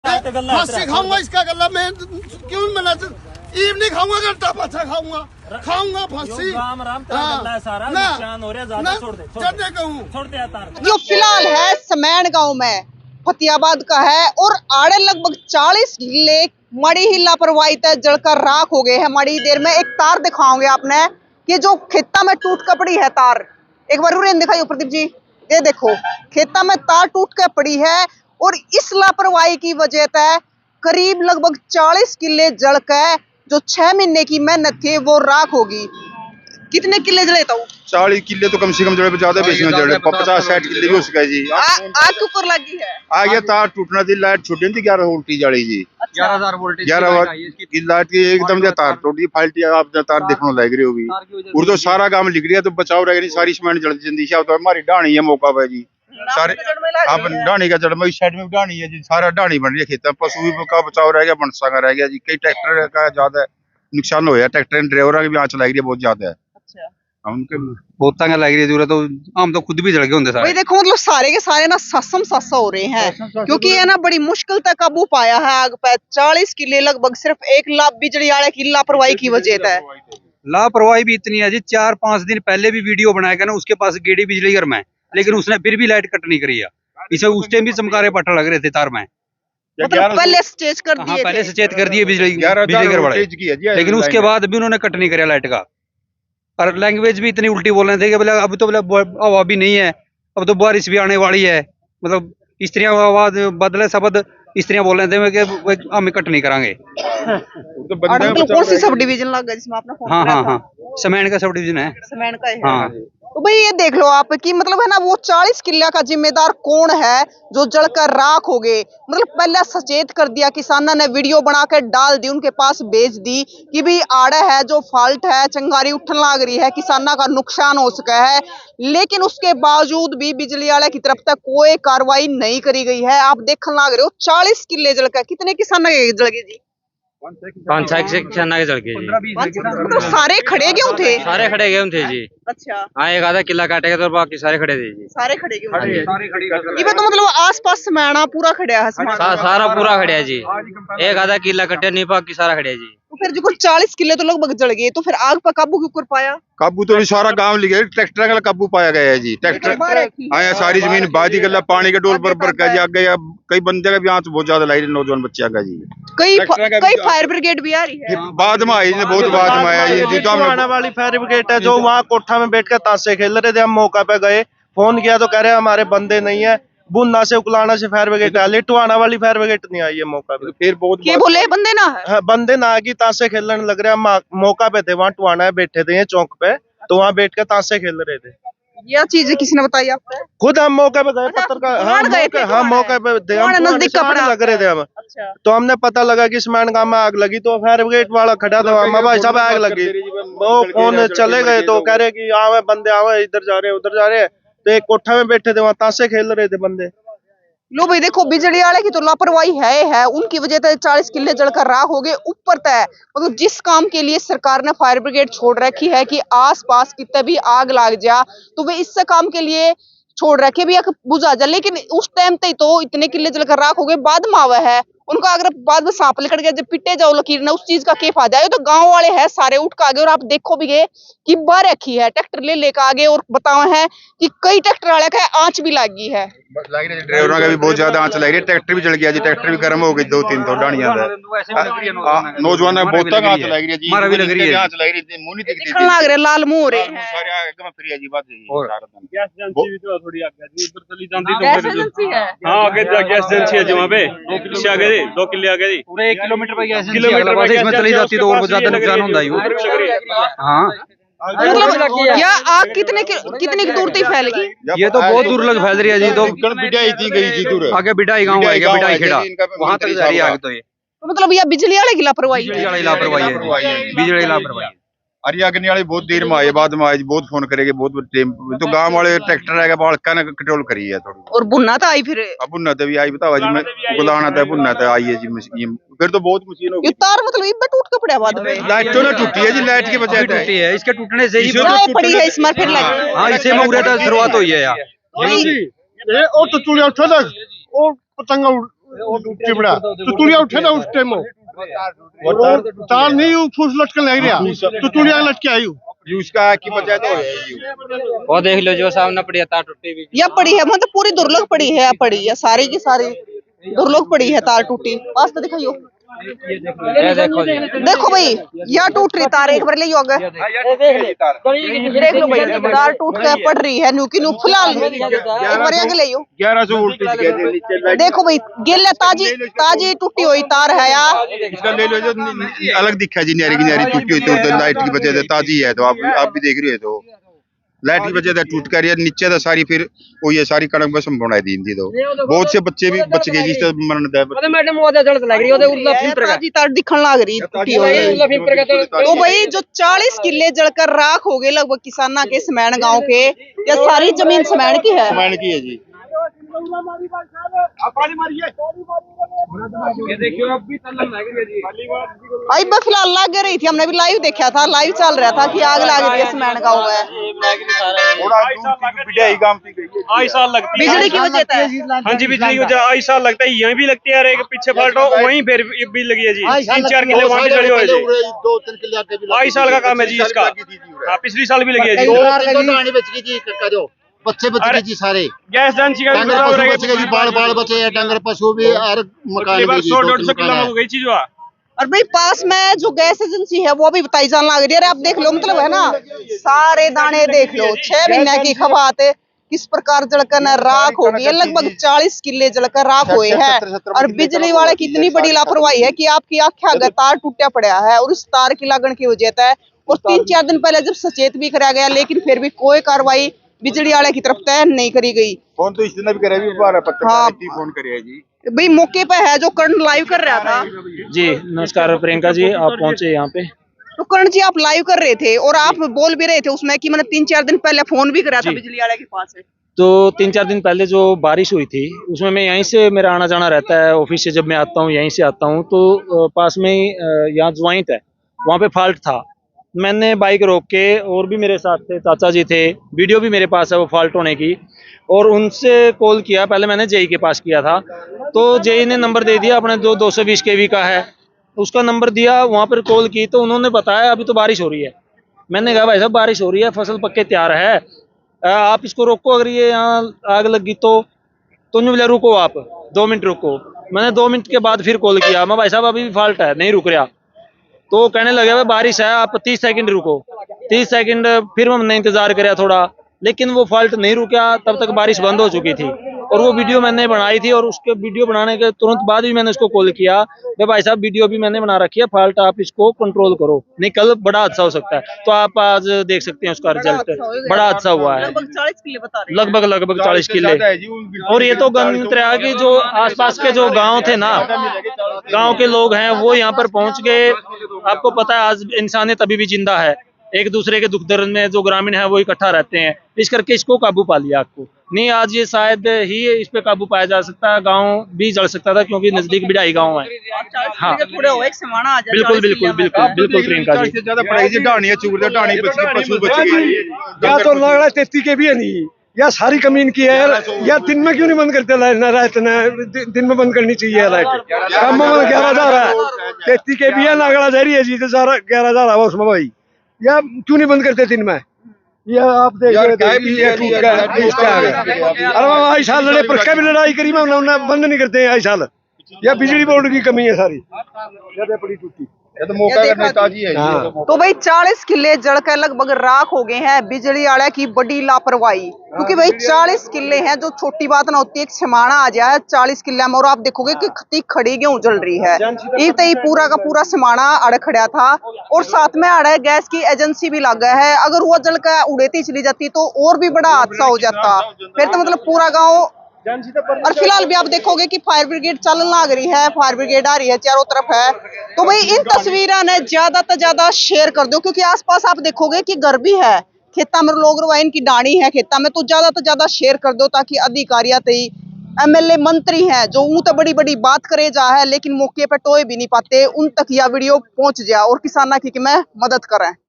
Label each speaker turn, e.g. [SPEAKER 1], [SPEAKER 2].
[SPEAKER 1] फांसी खाऊंगा इसका गला मैं क्यों मना ईव नहीं खाऊंगा घंटा पाछा खाऊंगा फांसी
[SPEAKER 2] जो फिलहाल है समैन गांव में फतेहाबाद का है और आड़े लगभग 40 किले मड़ी ही लापरवाही तय जलकर राख हो गए हैं। मड़ी देर में एक तार दिखाओगे आपने कि जो खेता में टूट कर पड़ी है तार, एक बार उरे दिखाइए प्रदीप जी, ये देखो खेता में तार टूट कर पड़ी है और इस लापरवाही की वजह से करीब लगभग 40 किले जल कर जो 6 महीने की मेहनत थी वो राख होगी। कितने किले जले था?
[SPEAKER 3] 40 किले तो कम से कम जड़े ज्यादा बेसी में जड़े 50-60 किले भी हो सका जी।
[SPEAKER 2] आग के ऊपर लगी है,
[SPEAKER 3] आ गया तार टूटना थी, लाइट छूटी थी 11 वोल्ट जड़ी जी।
[SPEAKER 4] 11,000 वोल्टेज
[SPEAKER 3] 11 की लाइट की एकदम जो तार टूटी फाल्टी आप तार देखने लग रही होगी और तो सारा काम लिख रही है तो बचाव रह गई सारी सीमेंट जल जंदी है। तो हमारी डाणी है मौका पे जी सारे आप डाणी का जड़ में इस साइड में डाणी है जी, सारा डाणी बन रही है खेत में। पशु का बचाव रह गया, बनसा का रह गया जी। कई ट्रैक्टर का ज्यादा नुकसान होया, ट्रैक्टर ड्राइवर की भी आंच लग रही है बहुत ज्यादा है। उनके
[SPEAKER 4] बहुत तंग लग रही है जरूरत, तो हम तो खुद भी जल गए होंगे सारे।
[SPEAKER 2] भाई देखो मतलब सारे के सारे ना सासा हो रहे हैं क्योंकि ये ना बड़ी मुश्किल तक काबू पाया है आग पे। 40 किले लगभग सिर्फ एक बिजली आड़े की लापरवाही की वजह है।
[SPEAKER 4] लापरवाही भी इतनी है जी, 4-5 दिन पहले भी वीडियो बनाया गया ना, उसके पास गेड़ी बिजली घर में, लेकिन उसने फिर भी लाइट कट नहीं करी है। इसे उस टाइम भी चमकारे पट्टा लग रहे थे तार में,
[SPEAKER 2] मतलब पहले सचेत कर दिए।
[SPEAKER 4] हाँ, पहले सचेत कर दिए बिजली घर वाले, लेकिन उसके बाद भी उन्होंने कट नहीं कराया लाइट का। और लैंग्वेज भी इतनी उल्टी बोल रहे थे कि बोले अब तो बोले हवा भी नहीं है, अब तो बारिश भी आने वाली है। मतलब स्त्रियां आवाज बदले शब्द स्त्रियां बोल रहे थे कि हम कट नहीं करांगे।
[SPEAKER 2] तो कौन सी सब डिवीजन लग गया जिसमें आपने फोन किया था?
[SPEAKER 4] हाँ, समैन का सब डिवीजन है।
[SPEAKER 2] समैन का है।
[SPEAKER 4] हाँ।
[SPEAKER 2] तो भाई ये देख लो आप कि मतलब है ना वो 40 किले का जिम्मेदार कौन है जो जलकर राख हो गए। मतलब पहले सचेत कर दिया, किसानों ने वीडियो बना कर डाल दी, उनके पास भेज दी कि भाई आड़ा है जो फॉल्ट है, चंगारी उठन लाग रही है, किसानों का नुकसान हो सका है, लेकिन उसके बावजूद भी बिजली वाले की तरफ तक कोई कार्रवाई नहीं करी गई है। आप देखने लाग रहे हो 40 किले जल गए, कितने किसान जल गए जी?
[SPEAKER 5] 5-6 किसान के जल गए जी।
[SPEAKER 2] मतलब सारे खड़े क्यों थे?
[SPEAKER 5] सारे खड़े गए थे जी।
[SPEAKER 2] अच्छा
[SPEAKER 5] हाँ, एक आधा किला काटेगा तो बाकी सारे खड़े थे जी।
[SPEAKER 2] सारे खड़े क्यों थे? ये तो मतलब आस-पास समाना पूरा खड़ा है।
[SPEAKER 5] सारा पूरा खड़े है जी, एक आधा किला कटे नहीं, बाकी सारा खड़े है जी।
[SPEAKER 2] तो फिर जो 40 किले तो लगभग जल गए, तो फिर आग पर काबू क्यों कर पाया?
[SPEAKER 3] काबू तो सारा गांव लिखे ट्रैक्टर का काबू पाया गया है जी। ट्रैक्टर आया सारी जमीन बाजी गला पानी का डोल पर कर जा गया। कई बंदे का भी आंच बहुत ज्यादा लाई नौजवान बच्चा का जी।
[SPEAKER 2] कई फायर ब्रिगेड भी आ रही है
[SPEAKER 3] बाद में आई, बहुत बाद में आया जी। तो
[SPEAKER 1] आने वाली फायर ब्रिगेड है जो वहाँ कोठा में बैठ कर ताशे खेल रहे थे। हम मौका पे गए, फोन किया तो कह रहे हमारे बंदे नहीं है। बुन्ना से उकलाना से फायर ब्रिगेड आ, लिटवाना वाली फायर ब्रिगेड नहीं आई है मौका पे।
[SPEAKER 3] फिर बहुत
[SPEAKER 2] ये बोले बंदे ना है।
[SPEAKER 1] बंदे ना की ताशे खेलने लग रहे हैं। मौका पे थे, वहाँ टुआना बैठे थे चौक पे, तो वहाँ बैठ कर ताशे खेल रहे थे।
[SPEAKER 2] यह चीज किसने बताई आपको?
[SPEAKER 1] खुद हम मौके पे गए, पत्रकार। हाँ, मौके पे थे हम,
[SPEAKER 2] नजदीक कपड़ा
[SPEAKER 1] लग रहे थे हम।
[SPEAKER 2] अच्छा।
[SPEAKER 1] तो हमने पता लगा कि स्मैन गांव में आग लगी, तो फायर ब्रिगेड वाला खड़ा था वहाँ, भाई साहब आग लगी। वो फोन चले गए तो कह रहे कि आवे बंदे, आवे इधर जा रहे उधर जा रहे। तो एक कोठा में बैठे थे, वहाँ ताशे खेल रहे थे बंदे।
[SPEAKER 2] लो भाई देखो बिजली वाले की तो लापरवाही है, उनकी वजह से 40 किले जलकर राख हो गए। ऊपर तय मतलब जिस काम के लिए सरकार ने फायर ब्रिगेड छोड़ रखी है कि आसपास कितने भी आग लग जा तो वे इस काम के लिए छोड़ रखे भी बुझा जा, लेकिन उस टाइम तक तो इतने किले जलकर राख हो गए। बाद में आवा है उनका, अगर बाद में सांप निकल गया जब पिटे जाओ लकीर ना, उस चीज का क्या फायदा है? तो गांव वाले हैं सारे उठ के आगे, और आप देखो भी गए कि बार रखी है ट्रैक्टर ले लेकर आगे, और बताओ है कि कई ट्रैक्टर वाले का आंच भी लगी है।
[SPEAKER 3] ड्राइवरों का भी बहुत ज्यादा आंच लग रही है। ट्रैक्टर भी जल गया जी, ट्रैक्टर भी गर्म हो गई 2-3 तो डाणियां नौजवान ने बहुत आंच लग रही है जी।
[SPEAKER 4] हमारा भी लग रही है,
[SPEAKER 3] आंच लग रही है, मुंह नहीं दिखती
[SPEAKER 2] दिखने लग रहे, लाल मुंह हो रहे हैं
[SPEAKER 3] सारे एकदम फ्री है जी। बात है
[SPEAKER 6] गैस एजेंसी भी तो थोड़ी आगे जी, उधर चली जाती तो
[SPEAKER 2] गैस एजेंसी है।
[SPEAKER 6] हाँ, आगे गैस एजेंसी है जी, वहाँ पे 2 किले आगे जी, 2 किले आगे जी,
[SPEAKER 4] पूरे 1 किलोमीटर पे गैस
[SPEAKER 6] किलोमीटर पे
[SPEAKER 4] इसमें चली जाती तो और ज्यादा नुकसान होता है। हाँ,
[SPEAKER 2] मतलब यह आग कितने दूर तक फैल गई?
[SPEAKER 4] ये तो बहुत दूर लग फैल रही है जी। तो
[SPEAKER 3] बिडाई थी गई जी दूर,
[SPEAKER 4] आगे बिडाई गांव है, बिडाई खेड़ा, वहां तक जा रही है आग। तो ये
[SPEAKER 2] मतलब यह बिजली वाले की लापरवाही है।
[SPEAKER 4] बिजली लापरवाही।
[SPEAKER 3] अरे अग्नि वाले बहुत देर में आए, बाद में आए जी। बहुत फोन करेंगे, बहुत टाइम तो गांव वाले ट्रैक्टर है बालका ने कंट्रोल करी है थोड़ी।
[SPEAKER 2] और बुन्ना तो आई फिर
[SPEAKER 3] अब बुन्ना तो भी आई, बताओ जी। मैं गुलाना था, बुन्ना तो आई है जी मशीन। फिर तो बहुत मशीन हो
[SPEAKER 2] ये
[SPEAKER 3] गई।
[SPEAKER 2] तार मतलब इब्बे टूट के पड़ा बाद में।
[SPEAKER 3] लाइट तो ना टूटी है जी, लाइट की वजह से
[SPEAKER 4] टूटी है, इसके टूटने से ही
[SPEAKER 2] पड़ी है इसमें फिर लगी।
[SPEAKER 4] हाँ, इसे में शुरुआत हुई है यार।
[SPEAKER 1] और तो चूड़िया उठा और पतंगा
[SPEAKER 7] चिमड़ा तो तुड़िया उठे ना उस टाइम तार नहीं फूस लटकन लग रहा तो तुड़िया लटके आई
[SPEAKER 3] उसका की बजाय तो
[SPEAKER 5] वो देख लो जो सामने पड़ी है तार टूटी हुई।
[SPEAKER 2] यह पड़ी है मतलब पूरी दुर्लभ पड़ी है, पड़ी है सारी की सारी दुर्लभ पड़ी है तार टूटी। पास तो दिखाइयो,
[SPEAKER 5] ये देखो जी,
[SPEAKER 2] देखो भाई यह टूट रही तार, एक बार ले होगा देख लो भाई तार टूट कर पड़ रही है न्यू की न्यू फिलहाल एक बार आगे ले
[SPEAKER 3] 1100 वोल्टेज
[SPEAKER 2] देखो भाई गिल ताजी ताजी टूटी हुई तार है यार।
[SPEAKER 3] इसका ले लो जो अलग दिखा जी, न्यारी की न्यारी टूटी हुई तो लाइट की वजह से ताजी है, तो आप भी देख रहे हो तो लाइट की वजह से टूट कर नीचे तो सारी फिर वो ये सारी कणक बस बनाई दी थी, तो बहुत से बच्चे भी बच गए जिससे मरण दे
[SPEAKER 2] ताजी तार दिखने लग रही टूटी हुई। तो भाई जो 40 किले जलकर राख हो गए लगभग किसाना के समैन गांव के, या सारी जमीन समैन की है,
[SPEAKER 3] समैन की है जी।
[SPEAKER 6] ये देखियो अब भी तल्लम लग रही है जी।
[SPEAKER 2] भाई मैं फिलहाल लग रही थी, हमने भी लाइव देखा था, लाइव चल रहा था कि आग लग रही है समैन गांव में।
[SPEAKER 6] आई साल लगती है
[SPEAKER 2] बिजली की वजह से।
[SPEAKER 6] हाँ जी, बिजली की वजह आई साल लगता है, यहीं भी लगती है, और एक पीछे फाल्ट हो वहीं फिर भी लगी है जी। 3-4 किले वहाँ भी जड़े हुए जी,
[SPEAKER 7] 2-3 किले आगे भी
[SPEAKER 6] आई साल का काम है जी इसका। हाँ, पिछली साल भी लगी है जी।
[SPEAKER 7] बच गई जी, बच्चे बच गए जी सारे,
[SPEAKER 6] गैस एजेंसी का
[SPEAKER 7] डंगर पशु बच गए जी, बाल बचे हैं, डंगर पशु भी और मकान भी
[SPEAKER 6] 100-150 किलो हो गई चीज।
[SPEAKER 2] और भाई पास में जो गैस एजेंसी है वो भी बताई जाने लग रही है। अरे आप देख लो मतलब है ना, सारे दाने देख लो, 6 महीने की खबात किस प्रकार जलकर राख हो गई है। लगभग 40 किले जलकर राख हुए हैं, और बिजली वाले की इतनी बड़ी लापरवाही है कि आपकी आंखें आगे तार टूटा पड़ा है, और उस तार की लागण की वजह है। और 3-4 दिन पहले जब सचेत भी कराया गया, लेकिन फिर भी कोई कार्रवाई बिजली वाले की तरफ तय नहीं करी गई।
[SPEAKER 3] फोन तो इस दिन भी करे भी पत्रकार फोन करे जी
[SPEAKER 2] भाई मौके पे है जो कर्ण लाइव कर रहा था
[SPEAKER 6] जी। नमस्कार प्रियंका जी, आप पहुंचे यहाँ पे।
[SPEAKER 2] तो कर्ण जी आप लाइव कर रहे थे और आप बोल भी रहे थे उसमें कि मैंने 3-4 दिन पहले फोन भी करा था बिजली वाले के पास है।
[SPEAKER 6] तो 3-4 दिन पहले जो बारिश हुई थी उसमें मैं यहीं से मेरा आना जाना रहता है, ऑफिस से जब मैं आता हूँ यहीं से आता हूँ, तो पास में ही यहाँ ज्वाइंट है, वहाँ पे फॉल्ट था। मैंने बाइक रोक के, और भी मेरे साथ थे, चाचा जी थे, वीडियो भी मेरे पास है वो फॉल्ट होने की, और उनसे कॉल किया। पहले मैंने जेई के पास किया था, तो जेई ने नंबर दे दिया अपने 220 kV का है, उसका नंबर दिया, वहाँ पर कॉल की तो उन्होंने बताया अभी तो बारिश हो रही है। मैंने कहा भाई साहब बारिश हो रही है, फसल पक्के तैयार है, आप इसको रोको, अगर ये यहाँ आग लगी तो उन्होंने बोला रुको आप 2 मिनट रुको। मैंने 2 मिनट के बाद फिर कॉल किया, मैं भाई साहब अभी भी फॉल्ट है, नहीं रुक रहा। तो कहने लगे भाई बारिश है, आप 30 सेकंड रुको। 30 सेकंड फिर हमने इंतजार किया थोड़ा, लेकिन वो फॉल्ट नहीं रुका, तब तक बारिश बंद हो चुकी थी। और वो वीडियो मैंने बनाई थी, और उसके वीडियो बनाने के तुरंत बाद भी मैंने उसको कॉल किया, भाई साहब वीडियो भी मैंने बना रखी है, फॉल्ट आप इसको कंट्रोल करो, नहीं कल बड़ा हादसा हो सकता है। तो आप आज देख सकते हैं उसका रिजल्ट, बड़ा हादसा हुआ है,
[SPEAKER 2] लगभग 40 किले बता रहे हैं।
[SPEAKER 6] लगभग 40 किले। और ये तो गणतंत्र है कि जो आसपास के जो गांव थे ना, गांव के लोग हैं वो यहाँ पर पहुंच गए। आपको पता है आज इंसानियत अभी भी जिंदा है, एक दूसरे के दुख दर्द में जो ग्रामीण है वो इकट्ठा रहते हैं, इस करके इसको काबू पा लिया। आपको नहीं आज ये शायद ही इस पे काबू पाया जा सकता है, गांव भी जल सकता था क्योंकि नजदीक बिडाई गांव है। हाँ बिल्कुल बिल्कुल बिल्कुल बिल्कुल प्रियंका जी,
[SPEAKER 7] या तो लग रहा है 33 के भी है नहीं, या सारी कमीन की है, या दिन में क्यों नहीं बंद करते लाइट ना, रात ना दिन में बंद करनी चाहिए लाइट। कम में 11,000 है, 33 के भी है, नागड़ा जा रही है जी, तो सारा 11,000 है उसमें भाई, या क्यों नहीं बंद करते दिन में। ये आप देख रहे अरे आई साल लड़े पर क्या भी लड़ाई करी, मैं उन्होंने बंद नहीं करते हैं आई साल, या बिजली बोर्ड की कमी है सारी, ज्यादा बड़ी टूटी।
[SPEAKER 3] तो मौका करने ताजी है।
[SPEAKER 2] तो भाई 40 किले जलकर लगभग राख हो गए हैं, बिजली वाले की बड़ी लापरवाही। क्योंकि भाई 40 किले हैं, जो छोटी बात ना होती है, एक समाना आ जाए 40 किले में, और आप देखोगे कि खती खड़ी गेहूं जल रही है। एक तो ये पूरा का पूरा समाना अड़ खड़ा था, और साथ में अड़े गैस की एजेंसी भी लग गया है। अगर वो जलकर उड़ेती चली जाती तो और भी बड़ा हादसा हो जाता, फिर तो मतलब पूरा गाँव। और फिलहाल भी आप देखोगे कि फायर ब्रिगेड चलने लग रही है, फायर ब्रिगेड आ रही है, चारों तरफ है। तो भाई इन तस्वीरों ने ज्यादा से ज्यादा शेयर कर दो, क्योंकि आसपास आप देखोगे कि घर भी है, खेता में लोग रवाइन की डाणी है खेता में, तो ज्यादा शेयर कर दो, ताकि अधिकारियां MLA मंत्री हैं जो ऊं तो बड़ी बड़ी बात करे जा है, लेकिन मौके पे टोए भी नहीं पाते, उन तक यह वीडियो पहुंच जाए और किसाना की में मदद करें।